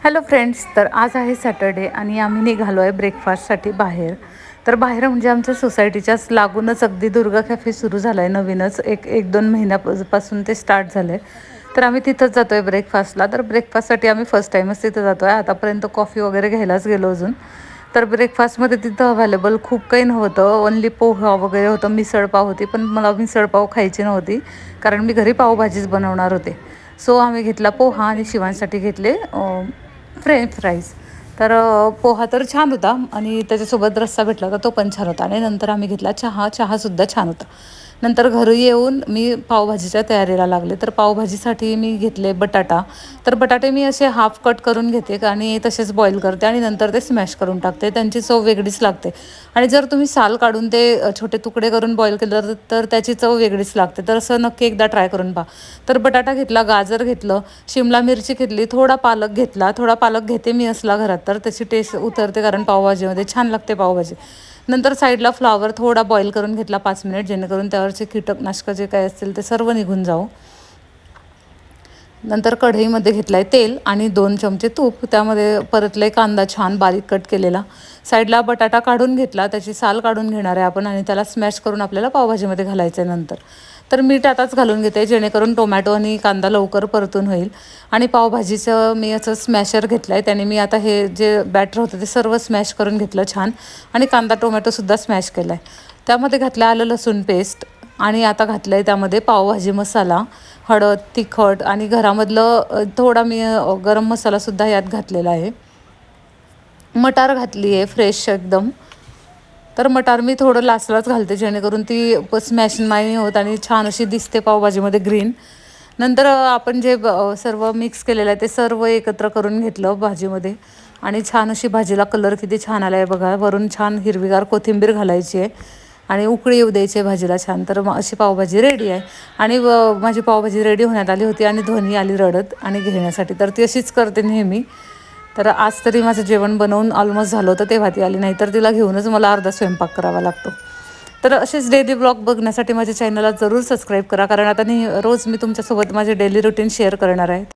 Hello friends, तर आज आहे सॅटर्डे आणि आम्ही निघालो आहे ब्रेकफास्टसाठी बाहेर. तर बाहेर म्हणजे आमच्या सोसायटीच्याच लागूनच अगदी दुर्गा कॅफे सुरू झाला आहे नवीनच. एक दोन महिन्यापासून ते स्टार्ट झालं आहे. तर आम्ही तिथंच जातो आहे ब्रेकफास्टला. तर ब्रेकफास्टसाठी आम्ही फर्स्ट टाईमच तिथं जातो आहे. आतापर्यंत कॉफी वगैरे घ्यायलाच गेलो अजून. तर ब्रेकफास्टमध्ये तिथं अवेलेबल खूप काही नव्हतं. ओन्ली पोहा वगैरे होतं, मिसळपाव होती. पण मला मिसळपाव खायची नव्हती कारण मी घरी पावभाजीच बनवणार होते. सो आम्ही घेतला पोहा आणि शिवांसाठी घेतले फ्रेंच फ्राईज. तर पोहा तर छान होता आणि त्याच्यासोबत रस्सा भेटला होता, तो पण छान होता. आणि नंतर आम्ही घेतला चहा. चहासुद्धा छान होता. नंतर घरी येऊन मी पावभाजीच्या तयारीला लागले. तर पावभाजीसाठी मी घेतले बटाटा. तर बटाटे मी असे हाफ कट करून घेते आणि तसेच बॉईल करते आणि नंतर ते स्मॅश करून टाकते. त्यांची चव वेगळीच लागते. आणि जर तुम्ही साल काढून ते छोटे तुकडे करून बॉईल केलं तर त्याची चव वेगळीच लागते. तर असं नक्की एकदा ट्राय करून पहा. तर बटाटा घेतला, गाजर घेतलं, शिमला मिरची घेतली, थोडा पालक घेतला. थोडा पालक घेते मी असला घरात, तर त्याची टेस्ट उतरते कारण पावभाजीमध्ये छान लागते पावभाजी. नंतर साईडला फ्लॉवर थोडा बॉईल करून घेतला 5 मिनिट, जेणेकरून त्यावरचे कीटकनाशकं जे काही असतील ते सर्व निघून जाऊ. नंतर कढईमध्ये घेतलं आहे तेल आणि 2 चमचे तूप. त्यामध्ये परतले कांदा छान बारीक कट केलेला. साईडला बटाटा काढून घेतला, त्याची साल काढून घेणार आहे आपण आणि त्याला स्मॅश करून आपल्याला पावभाजीमध्ये घालायचं आहे नंतर. तर मीठ आताच घालून घेते जेणेकरून टोमॅटो आणि कांदा लवकर परतून होईल. आणि पावभाजीचं मी असं स्मॅशर घेतलं आहे, त्याने मी आता हे जे बॅटर होतं ते सर्व स्मॅश करून घेतलं छान. आणि कांदा टोमॅटोसुद्धा स्मॅश केला आहे. त्यामध्ये घातलं आलं लसूण पेस्ट. आणि आता घातलं आहे त्यामध्ये पावभाजी मसाला, हळद, तिखट आणि घरामधलं थोडा मी गरम मसालासुद्धा यात घातलेला आहे. मटार घातली आहे फ्रेश एकदम. तर मटार मी थोडं लास्टलाच घालते जेणेकरून ती स्मॅश नाही होत आणि छान अशी दिसते पावभाजीमध्ये ग्रीन. नंतर आपण जे सर्व मिक्स केलेलं आहे ते सर्व एकत्र करून घेतलं भाजीमध्ये. आणि छान अशी भाजीला कलर किती छान आला आहे बघा. वरून छान हिरवीगार कोथिंबीर घालायची आहे आणि उकळी येऊ द्यायची आहे भाजीला छान. तर मग अशी पावभाजी रेडी आहे. आणि माझी पावभाजी रेडी होण्यात आली होती आणि ध्वनी आली रडत आणि घेण्यासाठी. तर ती अशीच करते नेहमी. तर आज तरी माझं जेवण बनवून ऑलमोस्ट झालं होतं तेव्हा ती आली, नाही तर तिला घेऊनच मला अर्धा स्वयंपाक करावा लागतो. तर असेच डेली ब्लॉग बघण्यासाठी माझ्या चॅनलला जरूर सबस्क्राईब करा, कारण आता रोज मी तुमच्यासोबत माझे डेली रुटीन शेअर करणार आहे.